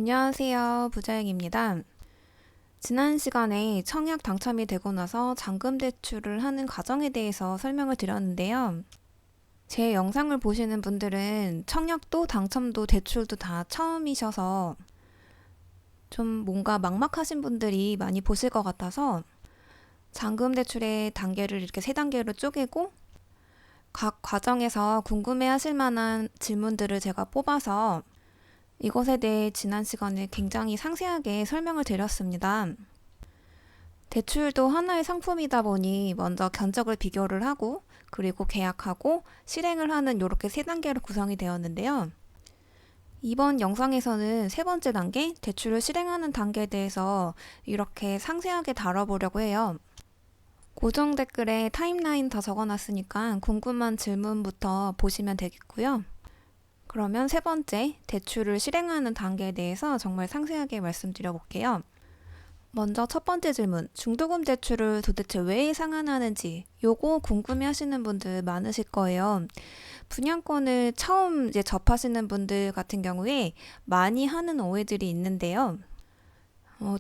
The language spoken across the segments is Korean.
안녕하세요. 부자영입니다. 지난 시간에 청약 당첨이 되고 나서 잔금 대출을 하는 과정에 대해서 설명을 드렸는데요. 제 영상을 보시는 분들은 청약도 당첨도 대출도 다 처음이셔서 좀 뭔가 막막하신 분들이 많이 보실 것 같아서 잔금 대출의 단계를 이렇게 세 단계로 쪼개고 각 과정에서 궁금해 하실 만한 질문들을 제가 뽑아서 이것에 대해 지난 시간에 굉장히 상세하게 설명을 드렸습니다. 대출도 하나의 상품이다 보니 먼저 견적을 비교를 하고 그리고 계약하고 실행을 하는 이렇게 세 단계로 구성이 되었는데요. 이번 영상에서는 세 번째 단계, 대출을 실행하는 단계에 대해서 이렇게 상세하게 다뤄보려고 해요. 고정 댓글에 타임라인 다 적어놨으니까 궁금한 질문부터 보시면 되겠고요. 그러면 세 번째, 대출을 실행하는 단계에 대해서 정말 상세하게 말씀드려 볼게요. 먼저 첫 번째 질문, 중도금 대출을 도대체 왜 상환하는지 요거 궁금해 하시는 분들 많으실 거예요. 분양권을 처음 이제 접하시는 분들 같은 경우에 많이 하는 오해들이 있는데요.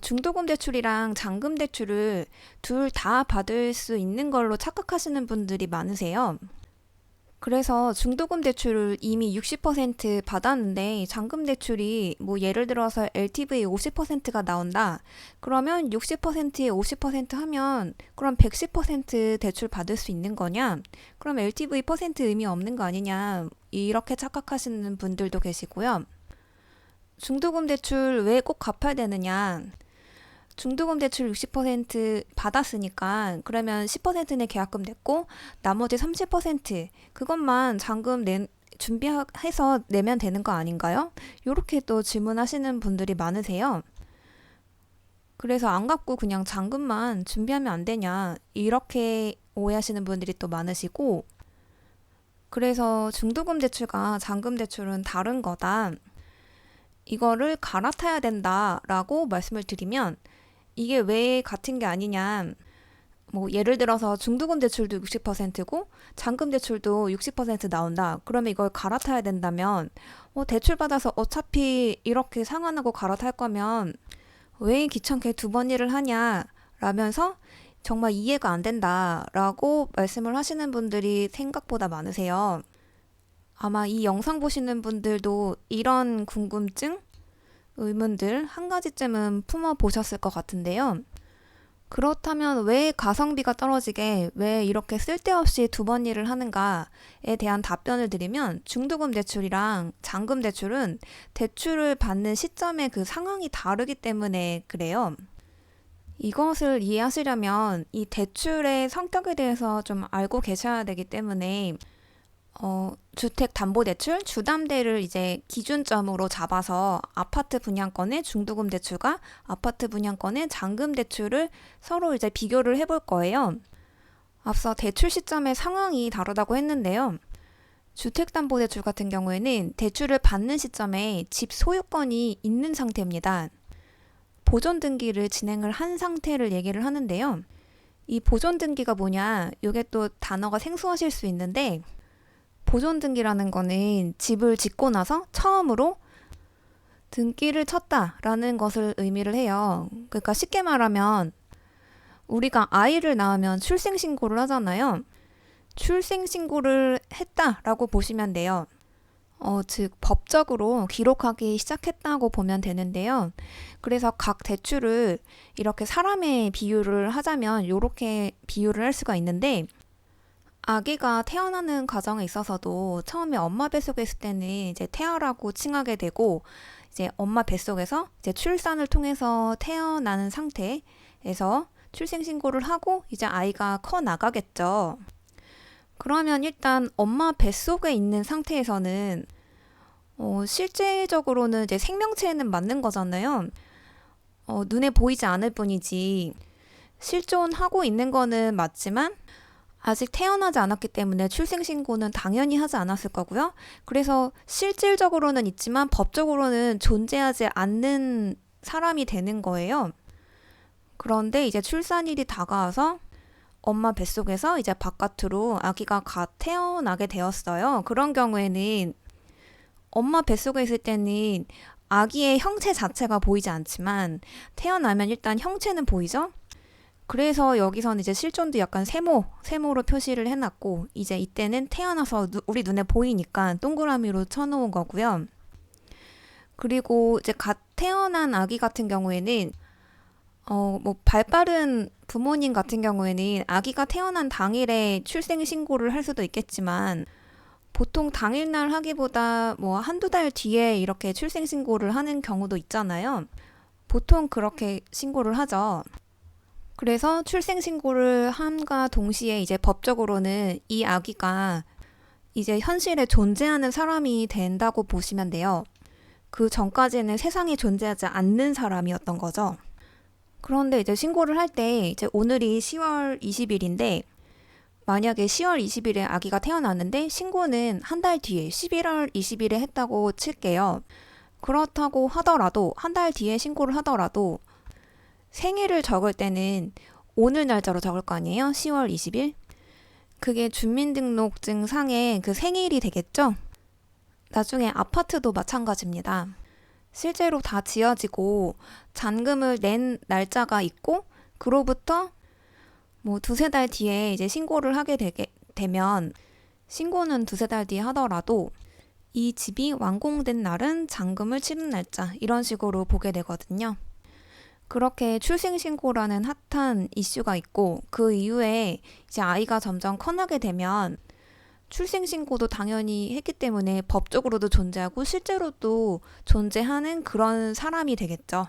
중도금 대출이랑 잔금 대출을 둘 다 받을 수 있는 걸로 착각하시는 분들이 많으세요. 그래서 중도금 대출을 이미 60% 받았는데 잔금 대출이 뭐 예를 들어서 LTV 50%가 나온다. 그러면 60%에 50% 하면 그럼 110% 대출 받을 수 있는 거냐? 그럼 LTV 퍼센트 의미 없는 거 아니냐? 이렇게 착각하시는 분들도 계시고요. 중도금 대출 왜 꼭 갚아야 되느냐? 중도금 대출 60% 받았으니까 그러면 10%는 계약금 냈고 나머지 30% 그것만 잔금 준비해서 내면 되는 거 아닌가요? 이렇게 또 질문하시는 분들이 많으세요. 그래서 안 갚고 그냥 잔금만 준비하면 안 되냐 이렇게 오해하시는 분들이 또 많으시고 그래서 중도금 대출과 잔금 대출은 다른 거다. 이거를 갈아타야 된다라고 말씀을 드리면 이게 왜 같은 게 아니냐. 뭐 예를 들어서 중도금 대출도 60%고 잔금 대출도 60% 나온다. 그러면 이걸 갈아타야 된다면 대출 받아서 어차피 이렇게 상환하고 갈아탈 거면 왜 귀찮게 두 번 일을 하냐 라면서 정말 이해가 안 된다라고 말씀을 하시는 분들이 생각보다 많으세요. 아마 이 영상 보시는 분들도 이런 궁금증, 의문들 한 가지쯤은 품어보셨을 것 같은데요. 그렇다면 왜 가성비가 떨어지게 왜 이렇게 쓸데없이 두 번 일을 하는가에 대한 답변을 드리면 중도금 대출이랑 잔금 대출은 대출을 받는 시점의 그 상황이 다르기 때문에 그래요. 이것을 이해하시려면 이 대출의 성격에 대해서 좀 알고 계셔야 되기 때문에 주택담보대출, 주담대를 이제 기준점으로 잡아서 아파트 분양권의 중도금 대출과 아파트 분양권의 잔금 대출을 서로 이제 비교를 해볼 거예요. 앞서 대출 시점의 상황이 다르다고 했는데요. 주택담보대출 같은 경우에는 대출을 받는 시점에 집 소유권이 있는 상태입니다. 보존 등기를 진행을 한 상태를 얘기를 하는데요. 이 보존 등기가 뭐냐? 이게 또 단어가 생소하실 수 있는데 보존 등기라는 거는 집을 짓고 나서 처음으로 등기를 쳤다라는 것을 의미를 해요. 그러니까 쉽게 말하면 우리가 아이를 낳으면 출생신고를 하잖아요. 출생신고를 했다라고 보시면 돼요. 즉 법적으로 기록하기 시작했다고 보면 되는데요. 그래서 각 대출을 이렇게 사람의 비유를 하자면 이렇게 비유를 할 수가 있는데 아기가 태어나는 과정에 있어서도 처음에 엄마 뱃속에 있을 때는 이제 태아라고 칭하게 되고 이제 엄마 뱃속에서 이제 출산을 통해서 태어나는 상태에서 출생신고를 하고 이제 아이가 커 나가겠죠. 그러면 일단 엄마 뱃속에 있는 상태에서는 실제적으로는 이제 생명체는 맞는 거잖아요. 눈에 보이지 않을 뿐이지 실존하고 있는 거는 맞지만 아직 태어나지 않았기 때문에 출생신고는 당연히 하지 않았을 거고요. 그래서 실질적으로는 있지만 법적으로는 존재하지 않는 사람이 되는 거예요. 그런데 이제 출산일이 다가와서 엄마 뱃속에서 이제 바깥으로 아기가 갓 태어나게 되었어요. 그런 경우에는 엄마 뱃속에 있을 때는 아기의 형체 자체가 보이지 않지만 태어나면 일단 형체는 보이죠? 그래서 여기서는 이제 실존도 약간 세모로 표시를 해놨고, 이제 이때는 태어나서 우리 눈에 보이니까 동그라미로 쳐놓은 거고요. 그리고 이제 갓 태어난 아기 같은 경우에는 뭐 발빠른 부모님 같은 경우에는 아기가 태어난 당일에 출생 신고를 할 수도 있겠지만, 보통 당일날 하기보다 뭐 한두 달 뒤에 이렇게 출생 신고를 하는 경우도 있잖아요. 보통 그렇게 신고를 하죠. 그래서 출생 신고를 함과 동시에 이제 법적으로는 이 아기가 이제 현실에 존재하는 사람이 된다고 보시면 돼요. 그 전까지는 세상에 존재하지 않는 사람이었던 거죠. 그런데 이제 신고를 할 때 이제 오늘이 10월 20일인데 만약에 10월 20일에 아기가 태어났는데 신고는 한 달 뒤에 11월 20일에 했다고 칠게요. 그렇다고 하더라도 한 달 뒤에 신고를 하더라도 생일을 적을 때는 오늘 날짜로 적을 거 아니에요? 10월 20일? 그게 주민등록증 상에 그 생일이 되겠죠? 나중에 아파트도 마찬가지입니다. 실제로 다 지어지고 잔금을 낸 날짜가 있고 그로부터 뭐 두세 달 뒤에 이제 신고를 하게 되면 신고는 두세 달 뒤에 하더라도 이 집이 완공된 날은 잔금을 치른 날짜 이런 식으로 보게 되거든요. 그렇게 출생신고라는 핫한 이슈가 있고 그 이후에 이제 아이가 점점 커나게 되면 출생신고도 당연히 했기 때문에 법적으로도 존재하고 실제로도 존재하는 그런 사람이 되겠죠.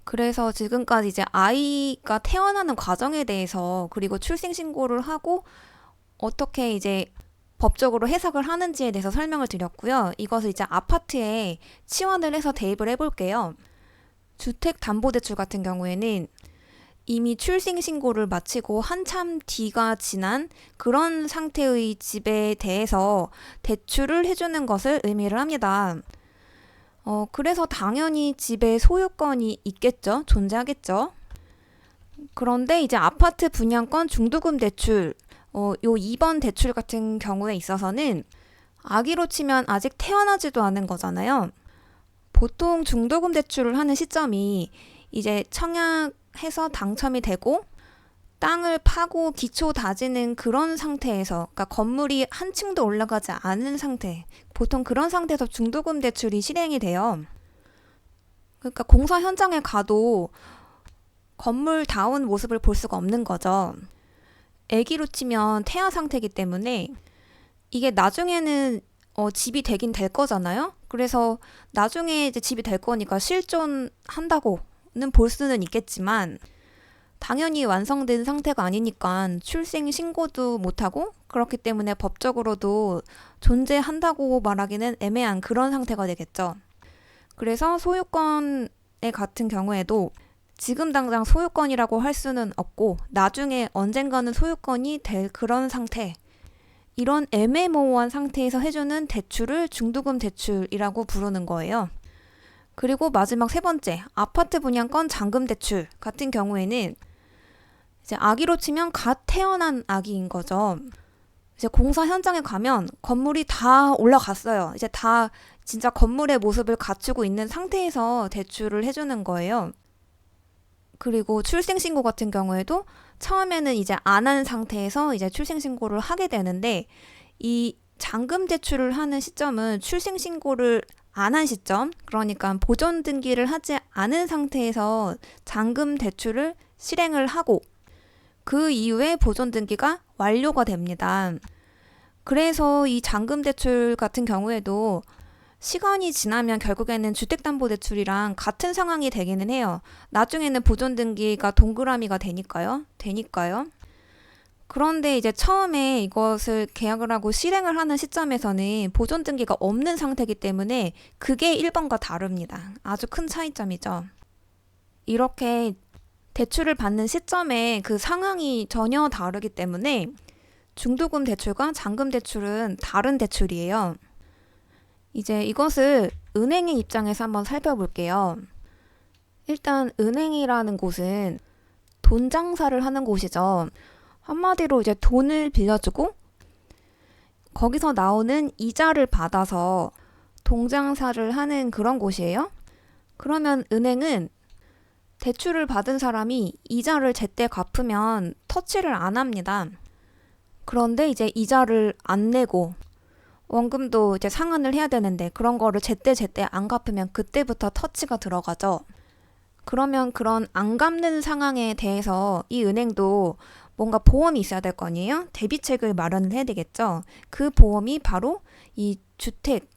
그래서 지금까지 이제 아이가 태어나는 과정에 대해서 그리고 출생신고를 하고 어떻게 이제 법적으로 해석을 하는지에 대해서 설명을 드렸고요. 이것을 이제 아파트에 치환을 해서 대입을 해볼게요. 주택담보대출 같은 경우에는 이미 출생신고를 마치고 한참 뒤가 지난 그런 상태의 집에 대해서 대출을 해주는 것을 의미를 합니다. 그래서 당연히 집에 소유권이 있겠죠. 존재하겠죠. 그런데 이제 아파트 분양권 중도금 대출, 요 2번 대출 같은 경우에 있어서는 아기로 치면 아직 태어나지도 않은 거잖아요. 보통 중도금 대출을 하는 시점이 이제 청약해서 당첨이 되고 땅을 파고 기초 다지는 그런 상태에서, 그러니까 건물이 한 층도 올라가지 않은 상태, 보통 그런 상태에서 중도금 대출이 실행이 돼요. 그러니까 공사 현장에 가도 건물다운 모습을 볼 수가 없는 거죠. 아기로 치면 태아 상태이기 때문에 이게 나중에는 집이 되긴 될 거잖아요. 그래서 나중에 이제 집이 될 거니까 실존한다고는 볼 수는 있겠지만 당연히 완성된 상태가 아니니까 출생 신고도 못하고 그렇기 때문에 법적으로도 존재한다고 말하기는 애매한 그런 상태가 되겠죠. 그래서 소유권에 같은 경우에도 지금 당장 소유권이라고 할 수는 없고 나중에 언젠가는 소유권이 될 그런 상태, 이런 애매모호한 상태에서 해주는 대출을 중도금 대출이라고 부르는 거예요. 그리고 마지막 세 번째, 아파트 분양권 잔금 대출 같은 경우에는 이제 아기로 치면 갓 태어난 아기인 거죠. 이제 공사 현장에 가면 건물이 다 올라갔어요. 이제 다 진짜 건물의 모습을 갖추고 있는 상태에서 대출을 해주는 거예요. 그리고 출생신고 같은 경우에도 처음에는 이제 안 한 상태에서 이제 출생신고를 하게 되는데 이 잔금 대출을 하는 시점은 출생신고를 안 한 시점, 그러니까 보존 등기를 하지 않은 상태에서 잔금 대출을 실행을 하고 그 이후에 보존 등기가 완료가 됩니다. 그래서 이 잔금 대출 같은 경우에도 시간이 지나면 결국에는 주택담보대출이랑 같은 상황이 되기는 해요. 나중에는 보존 등기가 동그라미가 되니까요. 그런데 이제 처음에 이것을 계약을 하고 실행을 하는 시점에서는 보존 등기가 없는 상태이기 때문에 그게 1번과 다릅니다. 아주 큰 차이점이죠. 이렇게 대출을 받는 시점에 그 상황이 전혀 다르기 때문에 중도금 대출과 잔금 대출은 다른 대출이에요. 이제 이것을 은행의 입장에서 한번 살펴볼게요. 일단 은행이라는 곳은 돈 장사를 하는 곳이죠. 한마디로 이제 돈을 빌려주고 거기서 나오는 이자를 받아서 동장사를 하는 그런 곳이에요. 그러면 은행은 대출을 받은 사람이 이자를 제때 갚으면 터치를 안 합니다. 그런데 이제 이자를 안 내고 원금도 이제 상환을 해야 되는데 그런 거를 제때 안 갚으면 그때부터 터치가 들어가죠. 그러면 그런 안 갚는 상황에 대해서 이 은행도 뭔가 보험이 있어야 될 거 아니에요? 대비책을 마련을 해야 되겠죠. 그 보험이 바로 이 주택,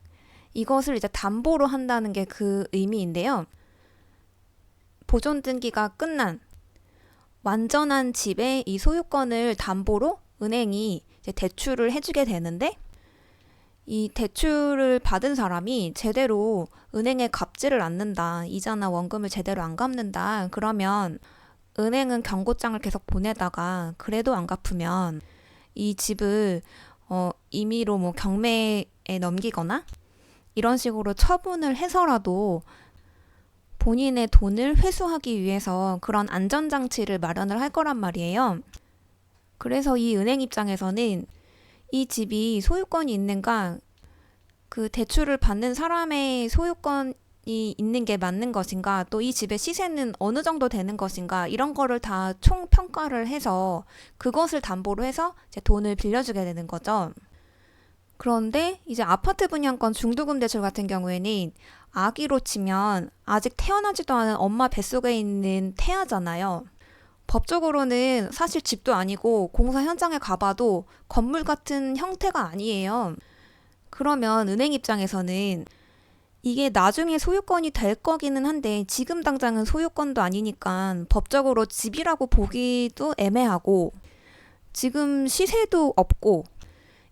이것을 이제 담보로 한다는 게 그 의미인데요. 보존 등기가 끝난 완전한 집의 이 소유권을 담보로 은행이 이제 대출을 해주게 되는데 이 대출을 받은 사람이 제대로 은행에 갚지를 않는다. 이자나 원금을 제대로 안 갚는다. 그러면 은행은 경고장을 계속 보내다가 그래도 안 갚으면 이 집을 임의로 뭐 경매에 넘기거나 이런 식으로 처분을 해서라도 본인의 돈을 회수하기 위해서 그런 안전장치를 마련을 할 거란 말이에요. 그래서 이 은행 입장에서는 이 집이 소유권이 있는가, 그 대출을 받는 사람의 소유권이 있는 게 맞는 것인가, 또 이 집의 시세는 어느 정도 되는 것인가, 이런 거를 다 총평가를 해서 그것을 담보로 해서 이제 돈을 빌려주게 되는 거죠. 그런데 이제 아파트 분양권 중도금 대출 같은 경우에는 아기로 치면 아직 태어나지도 않은 엄마 뱃속에 있는 태아잖아요. 법적으로는 사실 집도 아니고 공사 현장에 가봐도 건물 같은 형태가 아니에요. 그러면 은행 입장에서는 이게 나중에 소유권이 될 거기는 한데 지금 당장은 소유권도 아니니까 법적으로 집이라고 보기도 애매하고 지금 시세도 없고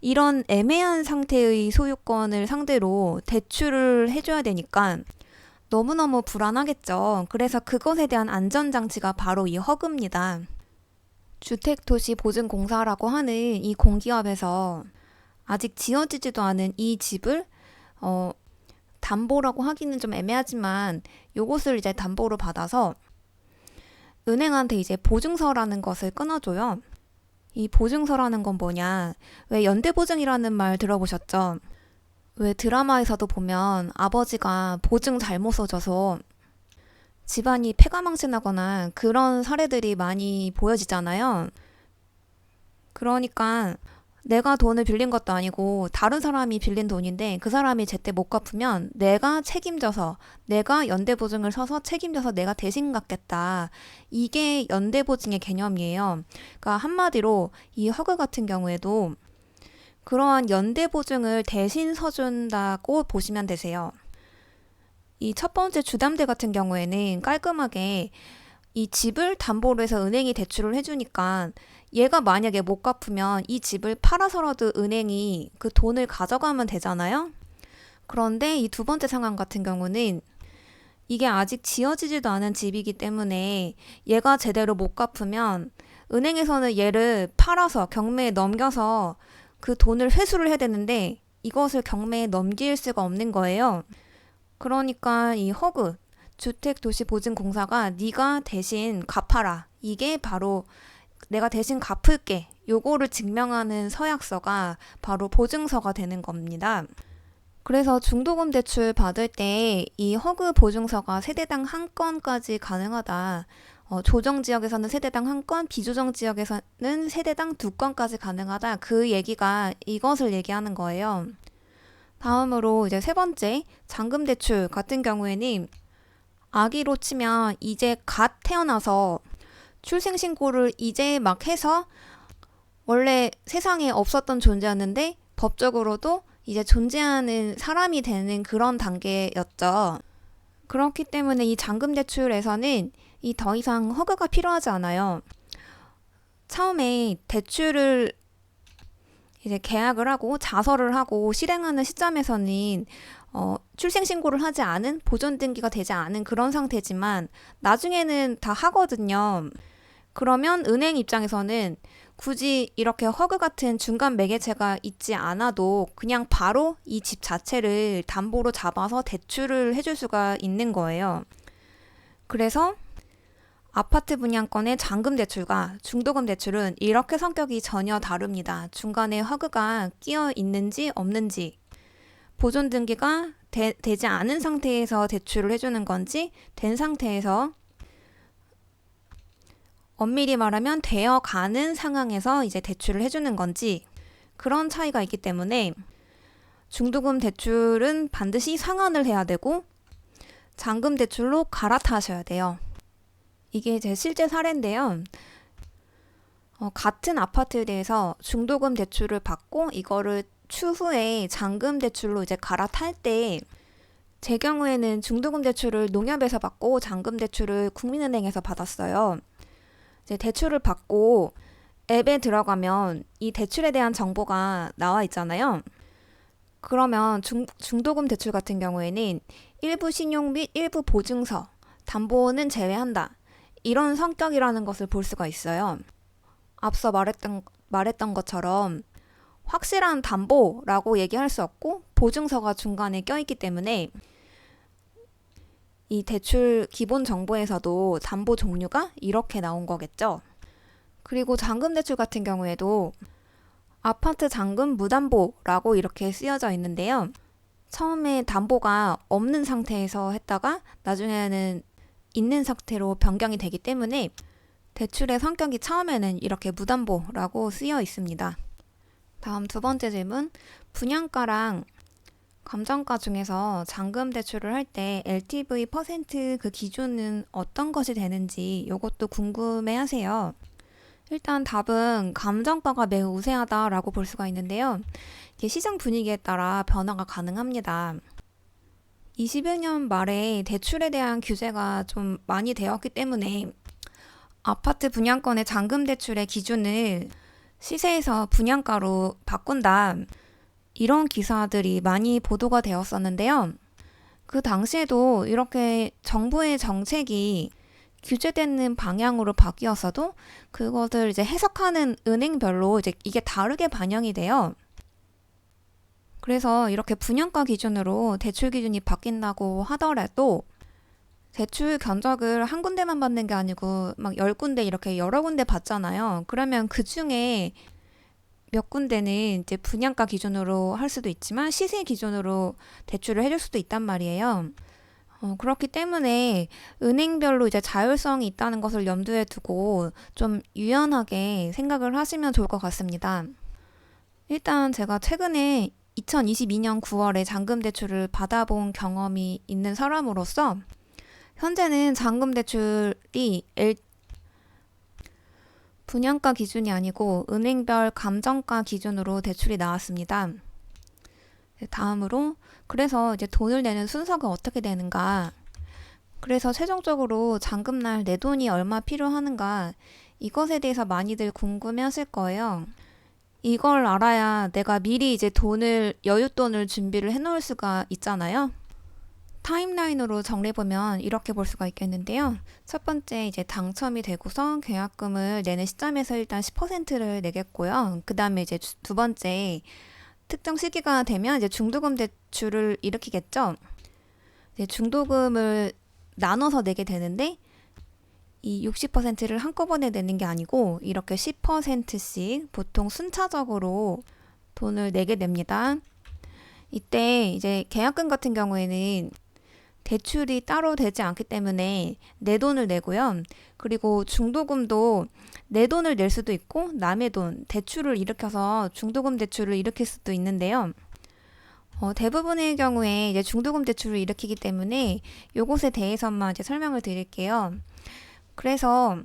이런 애매한 상태의 소유권을 상대로 대출을 해줘야 되니까 너무너무 불안하겠죠. 그래서 그것에 대한 안전장치가 바로 이 허그입니다. 주택도시보증공사라고 하는 이 공기업에서 아직 지어지지도 않은 이 집을 담보라고 하기는 좀 애매하지만 요것을 이제 담보로 받아서 은행한테 이제 보증서라는 것을 끊어줘요. 이 보증서라는 건 뭐냐? 왜 연대보증이라는 말 들어보셨죠? 왜 드라마에서도 보면 아버지가 보증 잘못 써줘서 집안이 패가망신하거나 그런 사례들이 많이 보여지잖아요. 그러니까 내가 돈을 빌린 것도 아니고 다른 사람이 빌린 돈인데 그 사람이 제때 못 갚으면 내가 책임져서 내가 연대보증을 서서 책임져서 내가 대신 갚겠다. 이게 연대보증의 개념이에요. 그러니까 한마디로 이 허그 같은 경우에도 그러한 연대보증을 대신 서준다고 보시면 되세요. 이 첫 번째 주담대 같은 경우에는 깔끔하게 이 집을 담보로 해서 은행이 대출을 해주니까 얘가 만약에 못 갚으면 이 집을 팔아서라도 은행이 그 돈을 가져가면 되잖아요. 그런데 이 두 번째 상황 같은 경우는 이게 아직 지어지지도 않은 집이기 때문에 얘가 제대로 못 갚으면 은행에서는 얘를 팔아서 경매에 넘겨서 그 돈을 회수를 해야 되는데 이것을 경매에 넘길 수가 없는 거예요. 그러니까 이 허그 주택도시보증공사가 네가 대신 갚아라. 이게 바로 내가 대신 갚을게. 요거를 증명하는 서약서가 바로 보증서가 되는 겁니다. 그래서 중도금 대출 받을 때 이 허그 보증서가 세대당 한 건까지 가능하다. 조정 지역에서는 세대당 한 건, 비조정 지역에서는 세대당 두 건까지 가능하다. 그 얘기가 이것을 얘기하는 거예요. 다음으로 이제 세 번째 잔금 대출 같은 경우에는 아기로 치면 이제 갓 태어나서 출생신고를 이제 막 해서 원래 세상에 없었던 존재였는데 법적으로도 이제 존재하는 사람이 되는 그런 단계였죠. 그렇기 때문에 이 잔금 대출에서는 이 더 이상 허가가 필요하지 않아요. 처음에 대출을 이제 계약을 하고 자설을 하고 실행하는 시점에서는 출생신고를 하지 않은 보존 등기가 되지 않은 그런 상태지만 나중에는 다 하거든요. 그러면 은행 입장에서는 굳이 이렇게 허그 같은 중간 매개체가 있지 않아도 그냥 바로 이 집 자체를 담보로 잡아서 대출을 해줄 수가 있는 거예요. 그래서 아파트 분양권의 잔금 대출과 중도금 대출은 이렇게 성격이 전혀 다릅니다. 중간에 허그가 끼어 있는지 없는지, 보존 등기가 되지 않은 상태에서 대출을 해주는 건지, 된 상태에서, 엄밀히 말하면 되어가는 상황에서 이제 대출을 해주는 건지, 그런 차이가 있기 때문에 중도금 대출은 반드시 상환을 해야 되고 잔금 대출로 갈아타셔야 돼요. 이게 제 실제 사례인데요. 같은 아파트에 대해서 중도금 대출을 받고 이거를 추후에 잔금 대출로 이제 갈아탈 때, 제 경우에는 중도금 대출을 농협에서 받고 잔금 대출을 국민은행에서 받았어요. 이제 대출을 받고 앱에 들어가면 이 대출에 대한 정보가 나와 있잖아요. 그러면 중도금 대출 같은 경우에는 일부 신용 및 일부 보증서, 담보는 제외한다, 이런 성격이라는 것을 볼 수가 있어요. 앞서 말했던 것처럼 확실한 담보라고 얘기할 수 없고 보증서가 중간에 껴있기 때문에 이 대출 기본 정보에서도 담보 종류가 이렇게 나온 거겠죠. 그리고 잔금 대출 같은 경우에도 아파트 잔금 무담보라고 이렇게 쓰여져 있는데요. 처음에 담보가 없는 상태에서 했다가 나중에는 있는 상태로 변경이 되기 때문에 대출의 성격이 처음에는 이렇게 무담보라고 쓰여 있습니다. 다음 두 번째 질문. 분양가랑 감정가 중에서 잔금 대출을 할 때 LTV % 그 기준은 어떤 것이 되는지 이것도 궁금해 하세요. 일단 답은 감정가가 매우 우세하다라고 볼 수가 있는데요. 이게 시장 분위기에 따라 변화가 가능합니다. 21년 말에 대출에 대한 규제가 좀 많이 되었기 때문에 아파트 분양권의 잔금 대출의 기준을 시세에서 분양가로 바꾼다, 이런 기사들이 많이 보도가 되었었는데요. 그 당시에도 이렇게 정부의 정책이 규제되는 방향으로 바뀌었어도 그것을 이제 해석하는 은행별로 이제 이게 다르게 반영이 돼요. 그래서 이렇게 분양가 기준으로 대출 기준이 바뀐다고 하더라도 대출 견적을 한 군데만 받는 게 아니고 막 10군데 이렇게 여러 군데 받잖아요. 그러면 그 중에 몇 군데는 이제 분양가 기준으로 할 수도 있지만 시세 기준으로 대출을 해줄 수도 있단 말이에요. 그렇기 때문에 은행별로 이제 자율성이 있다는 것을 염두에 두고 좀 유연하게 생각을 하시면 좋을 것 같습니다. 일단 제가 최근에 2022년 9월에 잔금 대출을 받아본 경험이 있는 사람으로서 현재는 잔금 대출이 분양가 기준이 아니고 은행별 감정가 기준으로 대출이 나왔습니다. 다음으로 그래서 이제 돈을 내는 순서가 어떻게 되는가, 그래서 최종적으로 잔금날 내 돈이 얼마 필요하는가, 이것에 대해서 많이들 궁금해 하실 거예요. 이걸 알아야 내가 미리 이제 여윳돈을 준비를 해놓을 수가 있잖아요. 타임라인으로 정리해보면 이렇게 볼 수가 있겠는데요. 첫 번째, 이제 당첨이 되고서 계약금을 내는 시점에서 일단 10%를 내겠고요. 그 다음에 이제 두 번째, 특정 시기가 되면 이제 중도금 대출을 일으키겠죠. 이제 중도금을 나눠서 내게 되는데 이 60%를 한꺼번에 내는 게 아니고 이렇게 10%씩 보통 순차적으로 돈을 내게 됩니다. 이때 이제 계약금 같은 경우에는 대출이 따로 되지 않기 때문에 내 돈을 내고요. 그리고 중도금도 내 돈을 낼 수도 있고 남의 돈, 대출을 일으켜서 중도금 대출을 일으킬 수도 있는데요. 대부분의 경우에 이제 중도금 대출을 일으키기 때문에 요것에 대해서만 이제 설명을 드릴게요. 그래서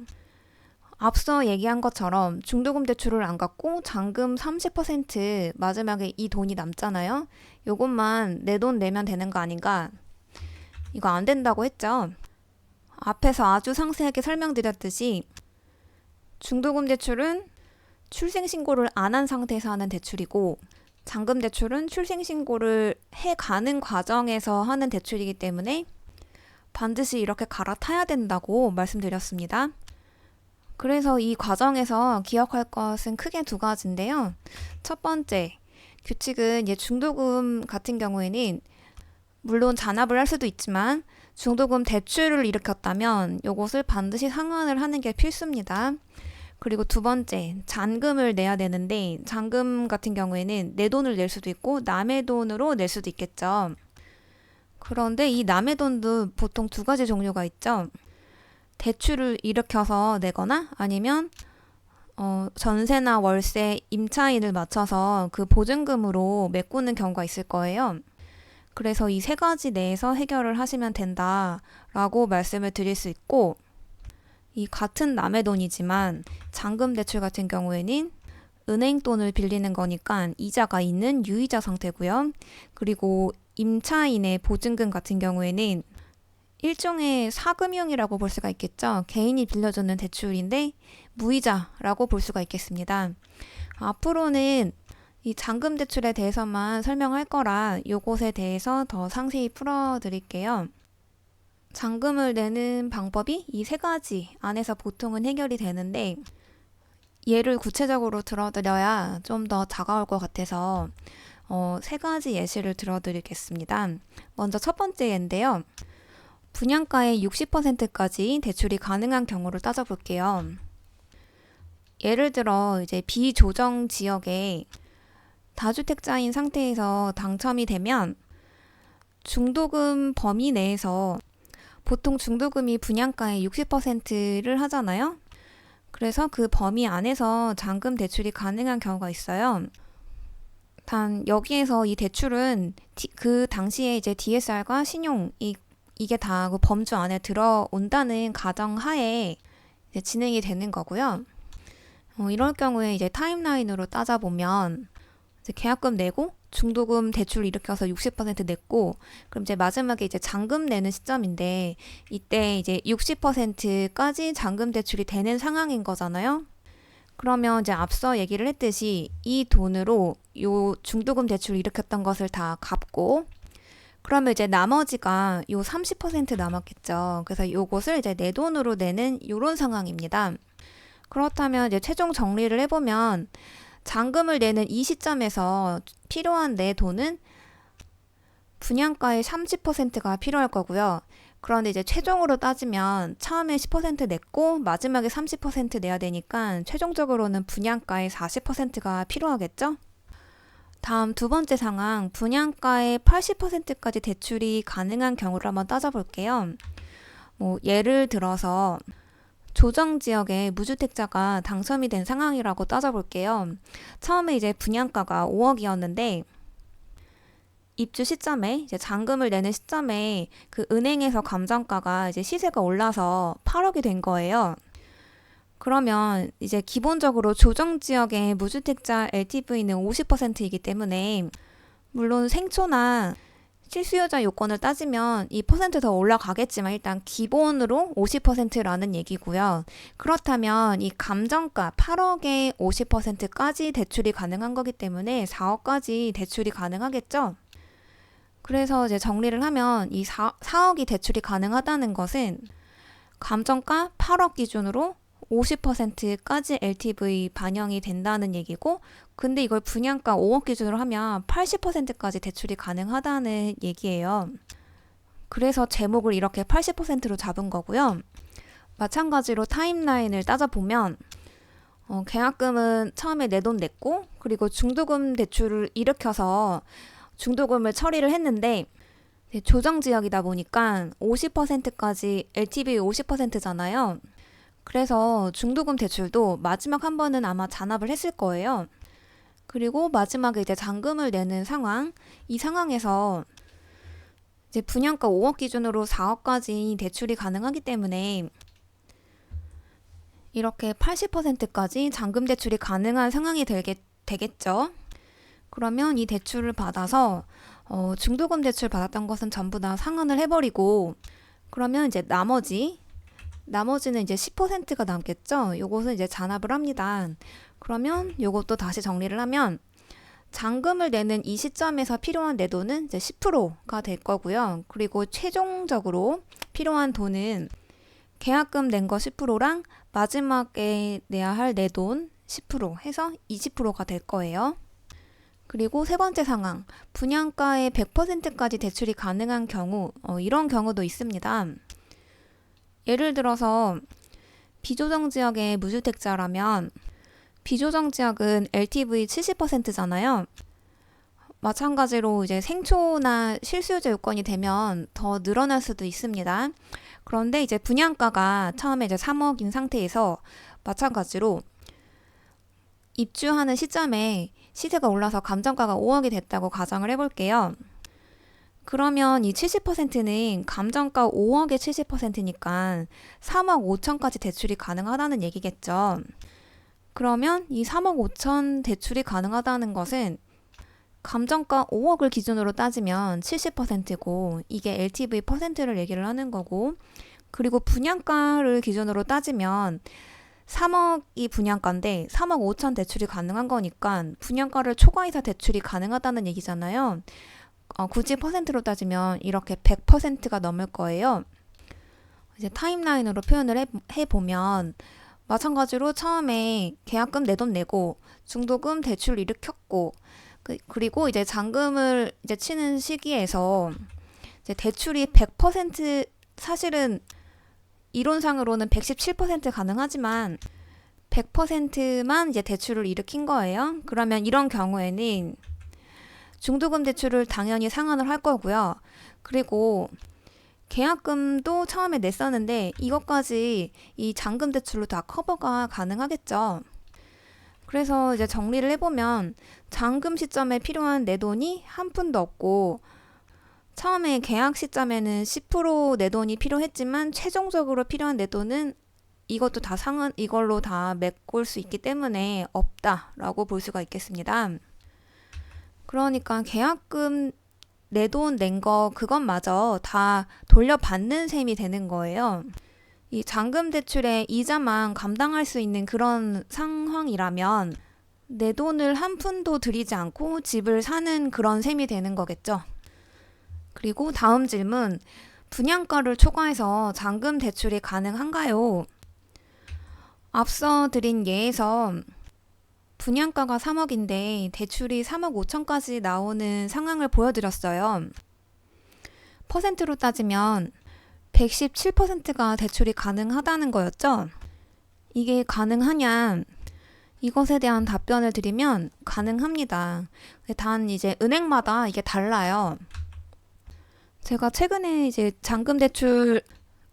앞서 얘기한 것처럼 중도금 대출을 안 갚고 잔금 30% 마지막에 이 돈이 남잖아요. 요것만 내 돈 내면 되는 거 아닌가? 이거 안 된다고 했죠. 앞에서 아주 상세하게 설명드렸듯이 중도금 대출은 출생신고를 안 한 상태에서 하는 대출이고 잔금 대출은 출생신고를 해가는 과정에서 하는 대출이기 때문에 반드시 이렇게 갈아타야 된다고 말씀드렸습니다. 그래서 이 과정에서 기억할 것은 크게 두 가지인데요. 첫 번째, 규칙은 이제 중도금 같은 경우에는 물론 잔압을 할 수도 있지만 중도금 대출을 일으켰다면 이것을 반드시 상환을 하는 게 필수입니다. 그리고 두 번째, 잔금을 내야 되는데 잔금 같은 경우에는 내 돈을 낼 수도 있고 남의 돈으로 낼 수도 있겠죠. 그런데 이 남의 돈도 보통 두 가지 종류가 있죠. 대출을 일으켜서 내거나 아니면 전세나 월세, 임차인을 맞춰서 그 보증금으로 메꾸는 경우가 있을 거예요. 그래서 이 세 가지 내에서 해결을 하시면 된다라고 말씀을 드릴 수 있고, 이 같은 남의 돈이지만 잔금 대출 같은 경우에는 은행 돈을 빌리는 거니까 이자가 있는 유이자 상태고요. 그리고 임차인의 보증금 같은 경우에는 일종의 사금융이라고 볼 수가 있겠죠. 개인이 빌려주는 대출인데 무이자라고 볼 수가 있겠습니다. 앞으로는 이 잔금 대출에 대해서만 설명할 거라 요것에 대해서 더 상세히 풀어드릴게요. 잔금을 내는 방법이 이 세 가지 안에서 보통은 해결이 되는데, 예를 구체적으로 들어드려야 좀 더 다가올 것 같아서 세 가지 예시를 들어드리겠습니다. 먼저 첫 번째 예인데요. 분양가의 60%까지 대출이 가능한 경우를 따져볼게요. 예를 들어 이제 비조정 지역에 다주택자인 상태에서 당첨이 되면 중도금 범위 내에서 보통 중도금이 분양가의 60%를 하잖아요. 그래서 그 범위 안에서 잔금 대출이 가능한 경우가 있어요. 단 여기에서 이 대출은 그 당시에 이제 DSR과 신용 이게 다 그 범주 안에 들어온다는 가정하에 이제 진행이 되는 거고요. 이럴 경우에 이제 타임라인으로 따져보면 이제 계약금 내고 중도금 대출 일으켜서 60% 냈고, 그럼 이제 마지막에 이제 잔금 내는 시점인데 이때 이제 60%까지 잔금 대출이 되는 상황인 거잖아요. 그러면 이제 앞서 얘기를 했듯이 이 돈으로 요 중도금 대출 일으켰던 것을 다 갚고, 그러면 이제 나머지가 요 30% 남았겠죠. 그래서 요것을 이제 내 돈으로 내는 요런 상황입니다. 그렇다면 이제 최종 정리를 해보면 잔금을 내는 이 시점에서 필요한 내 돈은 분양가의 30%가 필요할 거고요. 그런데 이제 최종으로 따지면 처음에 10% 냈고 마지막에 30% 내야 되니까 최종적으로는 분양가의 40%가 필요하겠죠? 다음 두 번째 상황, 분양가의 80%까지 대출이 가능한 경우를 한번 따져볼게요. 예를 들어서 조정지역에 무주택자가 당첨이 된 상황이라고 따져볼게요. 처음에 이제 분양가가 5억이었는데 입주 시점에 이제 잔금을 내는 시점에 그 은행에서 감정가가 이제 시세가 올라서 8억이 된 거예요. 그러면 이제 기본적으로 조정지역의 무주택자 LTV는 50%이기 때문에 물론 생초나 실수요자 요건을 따지면 이 퍼센트 더 올라가겠지만 일단 기본으로 50%라는 얘기고요. 그렇다면 이 감정가 8억에 50%까지 대출이 가능한 거기 때문에 4억까지 대출이 가능하겠죠. 그래서 이제 정리를 하면 이 4억이 대출이 가능하다는 것은 감정가 8억 기준으로 50%까지 LTV 반영이 된다는 얘기고, 근데 이걸 분양가 5억 기준으로 하면 80%까지 대출이 가능하다는 얘기예요. 그래서 제목을 이렇게 80%로 잡은 거고요. 마찬가지로 타임라인을 따져보면 계약금은 처음에 내 돈 냈고, 그리고 중도금 대출을 일으켜서 중도금을 처리를 했는데 조정지역이다 보니까 50%까지 LTV 50%잖아요. 그래서 중도금 대출도 마지막 한 번은 아마 잔압을 했을 거예요. 그리고 마지막에 이제 잔금을 내는 상황, 이 상황에서 이제 분양가 5억 기준으로 4억까지 대출이 가능하기 때문에 이렇게 80%까지 잔금 대출이 가능한 상황이 되겠죠. 그러면 이 대출을 받아서 중도금 대출 받았던 것은 전부 다 상환을 해버리고, 그러면 이제 나머지는 이제 10%가 남겠죠. 요것은 이제 잔압을 합니다. 그러면 요것도 다시 정리를 하면 잔금을 내는 이 시점에서 필요한 내 돈은 이제 10%가 될 거고요. 그리고 최종적으로 필요한 돈은 계약금 낸 거 10%랑 마지막에 내야 할 내 돈 10% 해서 20%가 될 거예요. 그리고 세 번째 상황, 분양가의 100%까지 대출이 가능한 경우, 이런 경우도 있습니다. 예를 들어서 비조정 지역의 무주택자라면 비조정 지역은 LTV 70%잖아요. 마찬가지로 이제 생초나 실수요자 요건이 되면 더 늘어날 수도 있습니다. 그런데 이제 분양가가 처음에 이제 3억인 상태에서 마찬가지로 입주하는 시점에 시세가 올라서 감정가가 5억이 됐다고 가정을 해볼게요. 그러면 이 70%는 감정가 5억의 70%니까 3억 5천까지 대출이 가능하다는 얘기겠죠. 그러면 이 3억 5천 대출이 가능하다는 것은 감정가 5억을 기준으로 따지면 70%고 이게 LTV 퍼센트를 얘기를 하는 거고, 그리고 분양가를 기준으로 따지면 3억이 분양가인데 3억 5천 대출이 가능한 거니까 분양가를 초과이사 대출이 가능하다는 얘기잖아요. 굳이 퍼센트로 따지면 이렇게 100%가 넘을 거예요. 이제 타임라인으로 표현을 해보면 마찬가지로 처음에 계약금 내 돈 내고 중도금 대출 일으켰고 그리고 이제 잔금을 이제 치는 시기에서 이제 대출이 100% 사실은 이론상으로는 117% 가능하지만 100%만 이제 대출을 일으킨 거예요. 그러면 이런 경우에는 중도금 대출을 당연히 상환을 할 거고요. 그리고 계약금도 처음에 냈었는데 이것까지 이 잔금 대출로 다 커버가 가능하겠죠. 그래서 이제 정리를 해보면 잔금 시점에 필요한 내 돈이 한 푼도 없고, 처음에 계약 시점에는 10% 내 돈이 필요했지만 최종적으로 필요한 내 돈은 이것도 다 이걸로 다 메꿀 수 있기 때문에 없다라고 볼 수가 있겠습니다. 그러니까 계약금 내 돈 낸 거 그것마저 다 돌려받는 셈이 되는 거예요. 이 잔금 대출의 이자만 감당할 수 있는 그런 상황이라면 내 돈을 한 푼도 들이지 않고 집을 사는 그런 셈이 되는 거겠죠. 그리고 다음 질문, 분양가를 초과해서 잔금 대출이 가능한가요? 앞서 드린 예에서 분양가가 3억인데 대출이 3억 5천까지 나오는 상황을 보여드렸어요. 퍼센트로 따지면 117%가 대출이 가능하다는 거였죠. 이게 가능하냐? 이것에 대한 답변을 드리면 가능합니다. 단 이제 은행마다 이게 달라요. 제가 최근에 이제 잔금 대출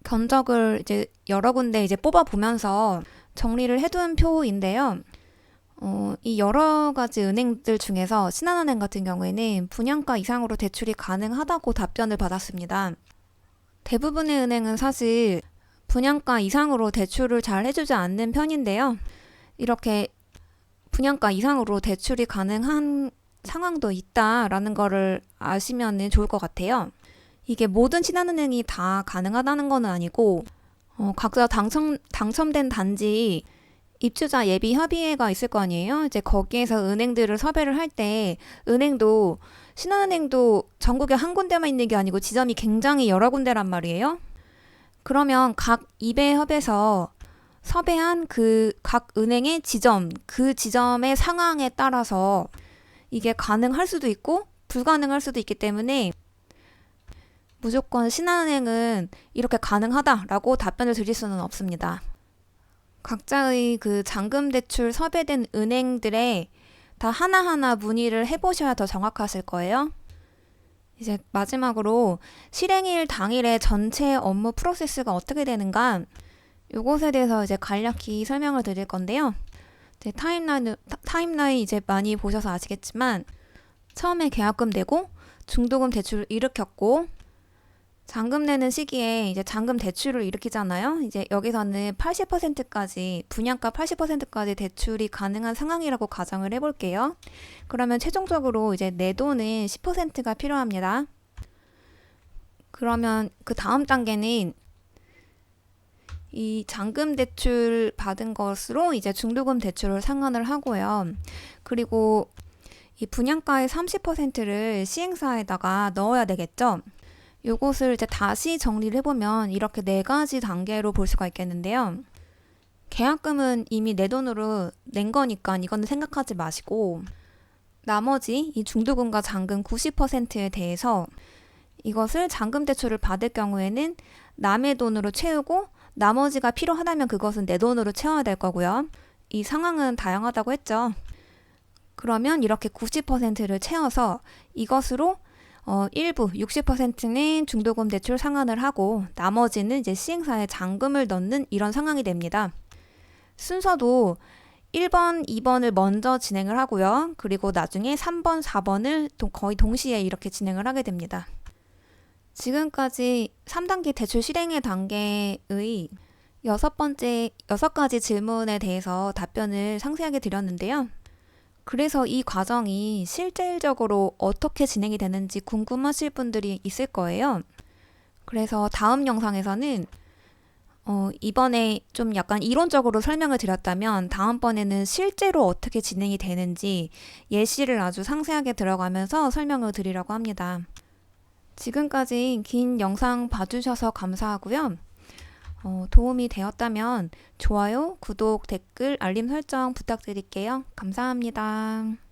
견적을 이제 여러 군데 이제 뽑아보면서 정리를 해둔 표인데요. 이 여러 가지 은행들 중에서 신한은행 같은 경우에는 분양가 이상으로 대출이 가능하다고 답변을 받았습니다. 대부분의 은행은 사실 분양가 이상으로 대출을 잘 해주지 않는 편인데요. 이렇게 분양가 이상으로 대출이 가능한 상황도 있다라는 거를 아시면 좋을 것 같아요. 이게 모든 신한은행이 다 가능하다는 건 아니고 각자 당첨된 단지 입주자 예비 협의회가 있을 거 아니에요. 이제 거기에서 은행들을 섭외를 할 때 은행도 신한은행도 전국에 한 군데만 있는 게 아니고 지점이 굉장히 여러 군데란 말이에요. 그러면 각 입회협에서 섭외한 그 각 은행의 지점, 그 지점의 상황에 따라서 이게 가능할 수도 있고 불가능할 수도 있기 때문에 무조건 신한은행은 이렇게 가능하다라고 답변을 드릴 수는 없습니다. 각자의 그 잔금 대출 섭외된 은행들에 다 하나하나 문의를 해보셔야 더 정확하실 거예요. 이제 마지막으로 실행일 당일의 전체 업무 프로세스가 어떻게 되는가, 이것에 대해서 이제 간략히 설명을 드릴 건데요. 이제 타임라인 이제 많이 보셔서 아시겠지만 처음에 계약금 내고 중도금 대출을 일으켰고 잔금 내는 시기에 이제 잔금 대출을 일으키잖아요. 이제 여기서는 80%까지 분양가 80%까지 대출이 가능한 상황이라고 가정을 해볼게요. 그러면 최종적으로 이제 내 돈은 10%가 필요합니다. 그러면 그 다음 단계는 이 잔금 대출 받은 것으로 이제 중도금 대출을 상환을 하고요. 그리고 이 분양가의 30%를 시행사에다가 넣어야 되겠죠. 요것을 이제 다시 정리를 해보면 이렇게 4가지 단계로 볼 수가 있겠는데요. 계약금은 이미 내 돈으로 낸 거니까 이거는 생각하지 마시고, 나머지 이 중도금과 잔금 90%에 대해서 이것을 잔금 대출을 받을 경우에는 남의 돈으로 채우고 나머지가 필요하다면 그것은 내 돈으로 채워야 될 거고요. 이 상황은 다양하다고 했죠. 그러면 이렇게 90%를 채워서 이것으로 일부 60%는 중도금 대출 상환을 하고 나머지는 이제 시행사에 잔금을 넣는 이런 상황이 됩니다. 순서도 1번, 2번을 먼저 진행을 하고요. 그리고 나중에 3번, 4번을 거의 동시에 이렇게 진행을 하게 됩니다. 지금까지 3단계 대출 실행의 단계의 6가지 질문에 대해서 답변을 상세하게 드렸는데요. 그래서 이 과정이 실질적으로 어떻게 진행이 되는지 궁금하실 분들이 있을 거예요. 그래서 다음 영상에서는 이번에 좀 약간 이론적으로 설명을 드렸다면 다음번에는 실제로 어떻게 진행이 되는지 예시를 아주 상세하게 들어가면서 설명을 드리려고 합니다. 지금까지 긴 영상 봐주셔서 감사하고요. 도움이 되었다면 좋아요, 구독, 댓글, 알림 설정 부탁드릴게요. 감사합니다.